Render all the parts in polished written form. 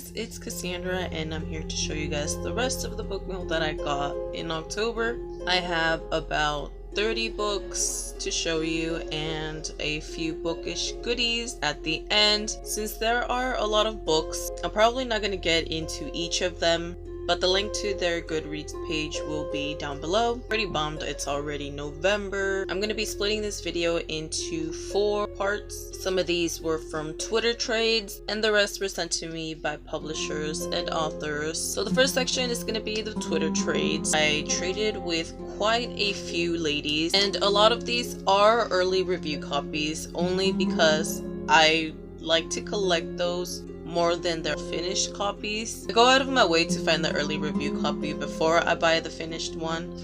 guys, it's Cassandra and I'm here to show you guys the rest of the book mail that I got in October. I have about 30 books to show you and a few bookish goodies at the end. Since there are a lot of books, I'm probably not going to get into each of them, but the link to their Goodreads page will be down below. Pretty bummed it's already November. I'm going to be splitting this video into 4 parts. Some of these were from Twitter trades and the rest were sent to me by publishers and authors. So the first section is going to be the Twitter trades. I traded with quite a few ladies and a lot of these are early review copies only because I like to collect those more than their finished copies. I go out of my way to find the early review copy before I buy the finished one,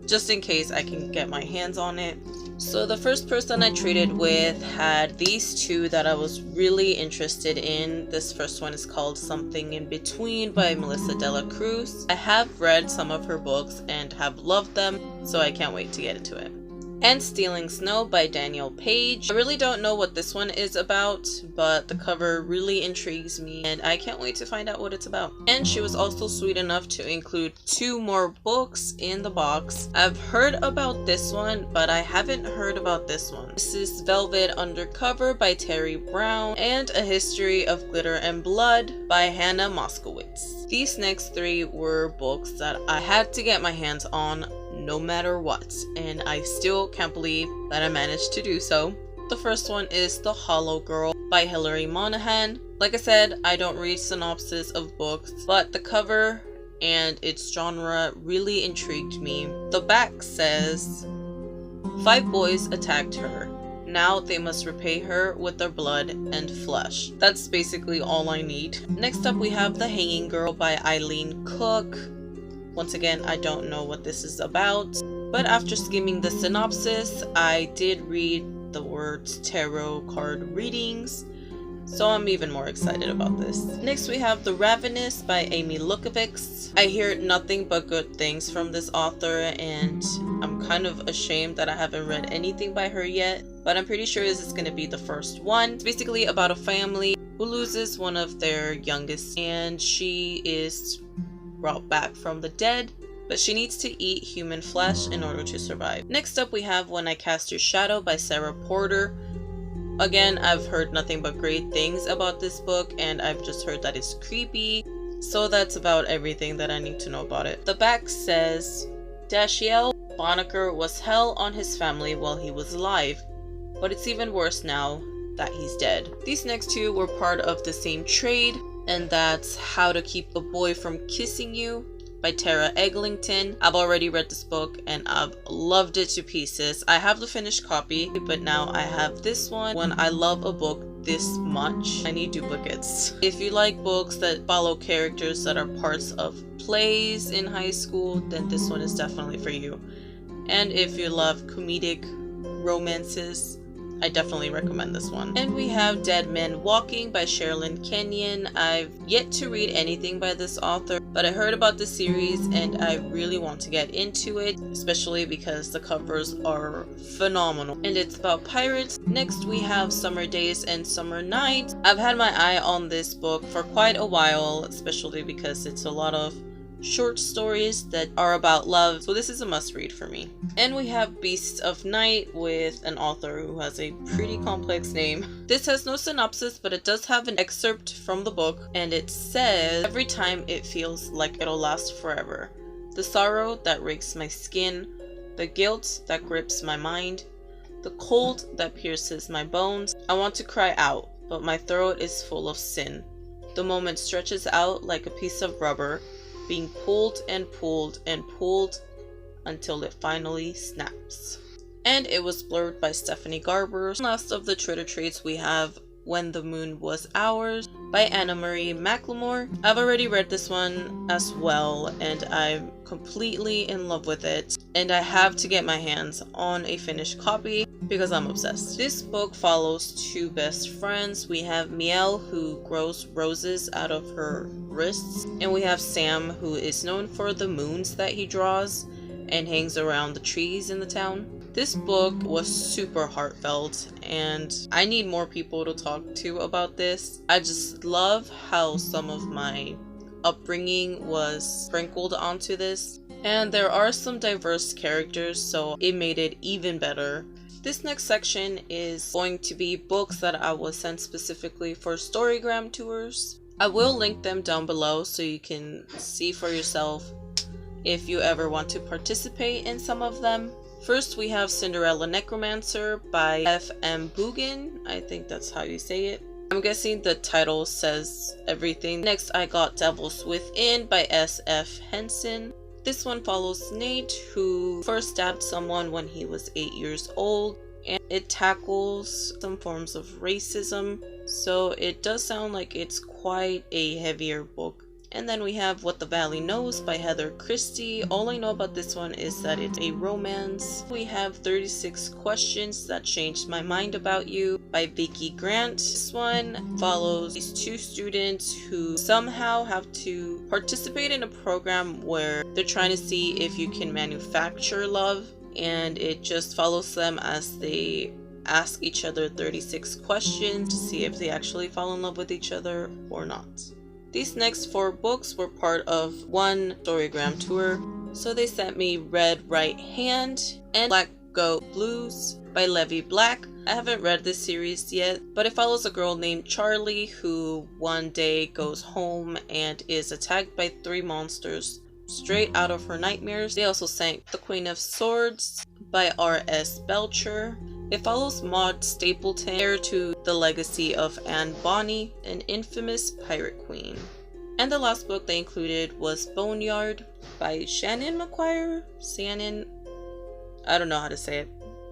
just in case I can get my hands on it. So the first person I traded with had these 2 that I was really interested in. This first one is called Something in Between by Melissa de la Cruz. I have read some of her books and have loved them, so I can't wait to get into it. And Stealing Snow by Danielle Page. I really don't know what this one is about, but the cover really intrigues me and I can't wait to find out what it's about. And she was also sweet enough to include 2 more books in the box. I've heard about this one, but I haven't heard about this one. This is Velvet Undercover by Terry Brown and A History of Glitter and Blood by Hannah Moskowitz. These next 3 were books that I had to get my hands on no matter what, and I still can't believe that I managed to do so. The first one is The Hollow Girl by Hilary Monahan. Like I said, I don't read synopsis of books, but the cover and its genre really intrigued me. The back says, 5 boys attacked her. Now they must repay her with their blood and flesh. That's basically all I need. Next up we have The Hanging Girl by Eileen Cook. Once again, I don't know what this is about, but after skimming the synopsis, I did read the words tarot card readings, so I'm even more excited about this. Next we have The Ravenous by Amy Lukovics. I hear nothing but good things from this author and I'm kind of ashamed that I haven't read anything by her yet, but I'm pretty sure this is going to be the first one. It's basically about a family who loses one of their youngest and she is brought back from the dead, but she needs to eat human flesh in order to survive. Next up we have When I Cast Your Shadow by Sarah Porter. Again, I've heard nothing but great things about this book and I've just heard that it's creepy, so that's about everything that I need to know about it. The back says, Dashiell Bonneker was hell on his family while he was alive, but it's even worse now that he's dead. These next 2 were part of the same trade, and that's How to Keep a Boy from Kissing You by Tara Eglinton. I've already read this book and I've loved it to pieces. I have the finished copy, but now I have this one. When I love a book this much, I need duplicates. If you like books that follow characters that are parts of plays in high school, then this one is definitely for you. And if you love comedic romances, I definitely recommend this one. And we have Deadmen Walking by Sherilyn Kenyon. I've yet to read anything by this author, but I heard about this series and I really want to get into it, especially because the covers are phenomenal. And it's about pirates. Next we have Summer Days and Summer Nights. I've had my eye on this book for quite a while, especially because it's a lot of short stories that are about love, so this is a must read for me. And we have Beasts of Night with an author who has a pretty complex name. This has no synopsis, but it does have an excerpt from the book, and it says, every time it feels like it'll last forever. The sorrow that rakes my skin, the guilt that grips my mind, the cold that pierces my bones. I want to cry out, but my throat is full of sin. The moment stretches out like a piece of rubber, being pulled and pulled and pulled until it finally snaps. And it was blurred by Stephanie Garber. Last of the Twitter trades we have When the Moon Was Ours by Anna Marie McLemore. I've already read this one as well and I'm completely in love with it, and I have to get my hands on a finished copy because I'm obsessed. This book follows 2 best friends. We have Miel, who grows roses out of her wrists, and we have Sam, who is known for the moons that he draws and hangs around the trees in the town. This book was super heartfelt, and I need more people to talk to about this. I just love how some of my upbringing was sprinkled onto this, and there are some diverse characters, so it made it even better. This next section is going to be books that I was sent specifically for STORYGRAM tours. I will link them down below so you can see for yourself if you ever want to participate in some of them. First, we have Cinderella Necromancer by F.M. Boogan. I think that's how you say it. I'm guessing the title says everything. Next, I got Devils Within by S.F. Henson. This one follows Nate, who first stabbed someone when he was 8 years old, and it tackles some forms of racism, so it does sound like it's quite a heavier book. And then we have What the Valley Knows by Heather Christie. All I know about this one is that it's a romance. We have 36 Questions That Changed My Mind About You by Vicky Grant. This one follows these two students who somehow have to participate in a program where they're trying to see if you can manufacture love, and it just follows them as they ask each other 36 questions to see if they actually fall in love with each other or not. These next 4 books were part of one STORYGRAM tour, so they sent me Red Right Hand and Black Goat Blues by Levi Black. I haven't read this series yet, but it follows a girl named Charlie who one day goes home and is attacked by 3 monsters straight out of her nightmares. They also sent The Queen of Swords by R.S. Belcher. It follows Maud Stapleton, heir to the legacy of Anne Bonny, an infamous pirate queen. And the last book they included was Boneyard by Shannon McQuire? I don't know how to say it,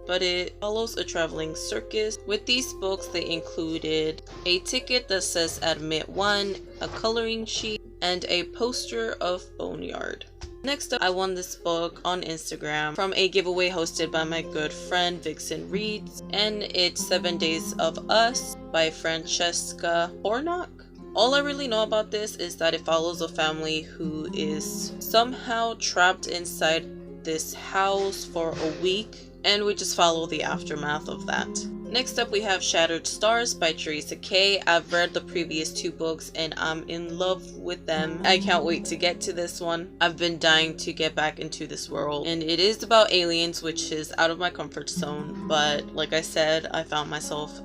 but it follows a traveling circus. With these books they included a ticket that says Admit 1, a coloring sheet, and a poster of Boneyard. Next up, I won this book on Instagram from a giveaway hosted by my good friend Vixen Reads, and it's 7 Days of Us by Francesca Hornock. All I really know about this is that it follows a family who is somehow trapped inside this house for a week, and we just follow the aftermath of that. Next up we have Shattered Stars by Teresa K. I've read the previous 2 books and I'm in love with them. I can't wait to get to this one. I've been dying to get back into this world, and it is about aliens, which is out of my comfort zone, but like I said, I found myself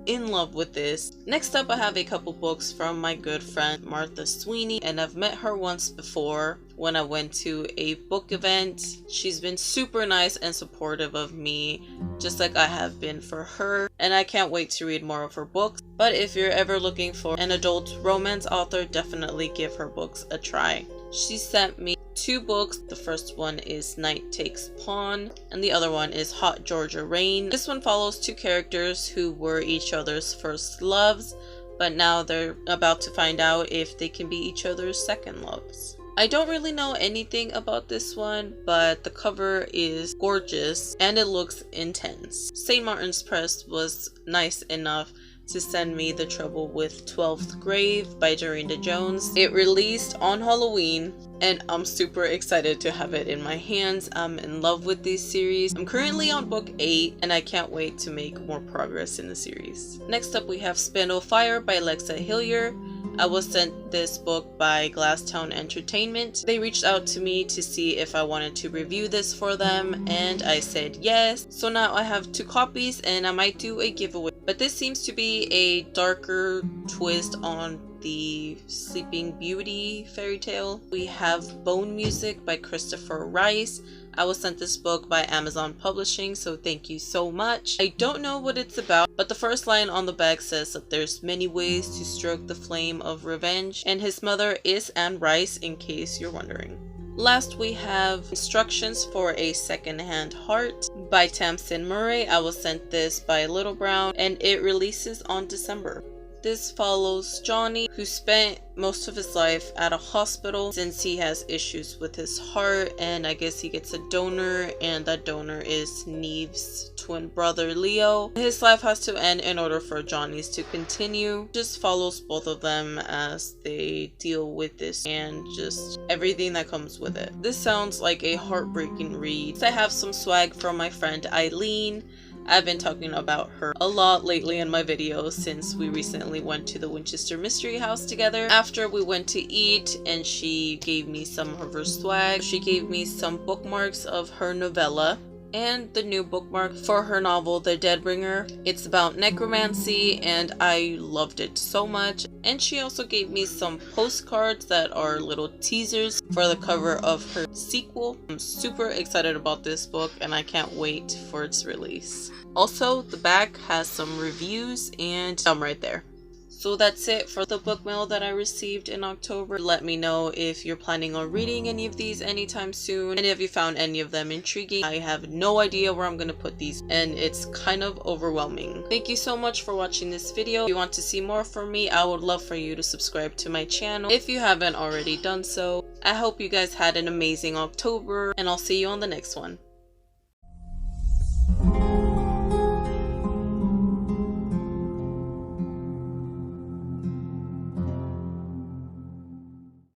in love with this. Next up I have a couple books from my good friend Martha Sweeney, and I've met her once before when I went to a book event. She's been super nice and supportive of me, just like I have been for her, and I can't wait to read more of her books. But if you're ever looking for an adult romance author, definitely give her books a try. She sent me 2 books. The first one is Night Takes Pawn, and the other one is Hot Georgia Rain. This one follows 2 characters who were each other's first loves, but now they're about to find out if they can be each other's second loves. I don't really know anything about this one, but the cover is gorgeous and it looks intense. St. Martin's Press was nice enough to send me The Trouble with 12th Grave by Dorinda Jones. It released on Halloween, and I'm super excited to have it in my hands. I'm in love with this series. I'm currently on book 8, and I can't wait to make more progress in the series. Next up we have Spindle Fire by Lexa Hillier. I was sent this book by Glasstown Entertainment. They reached out to me to see if I wanted to review this for them, and I said yes. So now I have 2 copies and I might do a giveaway. But this seems to be a darker twist on the Sleeping Beauty fairy tale. We have Bone Music by Christopher Rice. I was sent this book by Amazon Publishing, so thank you so much. I don't know what it's about, but the first line on the bag says that there's many ways to stroke the flame of revenge, and his mother is Anne Rice, in case you're wondering. Last we have Instructions for a Second-Hand Heart by Tamsin Murray. I was sent this by Little Brown, and it releases on December. This follows Johnny, who spent most of his life at a hospital since he has issues with his heart, and I guess he gets a donor, and that donor is Neve's twin brother Leo. His life has to end in order for Johnny's to continue. Just follows both of them as they deal with this and just everything that comes with it. This sounds like a heartbreaking read. I have some swag from my friend Eileen. I've been talking about her a lot lately in my videos since we recently went to the Winchester Mystery House together. After we went to eat and she gave me some of her swag, she gave me some bookmarks of her novella and the new bookmark for her novel The Deadbringer. It's about necromancy and I loved it so much. And she also gave me some postcards that are little teasers for the cover of her sequel. I'm super excited about this book and I can't wait for its release. Also, the back has some reviews and I'm right there. So that's it for the book mail that I received in October. Let me know if you're planning on reading any of these anytime soon and if you found any of them intriguing. I have no idea where I'm going to put these and it's kind of overwhelming. Thank you so much for watching this video. If you want to see more from me, I would love for you to subscribe to my channel if you haven't already done so. I hope you guys had an amazing October and I'll see you on the next one.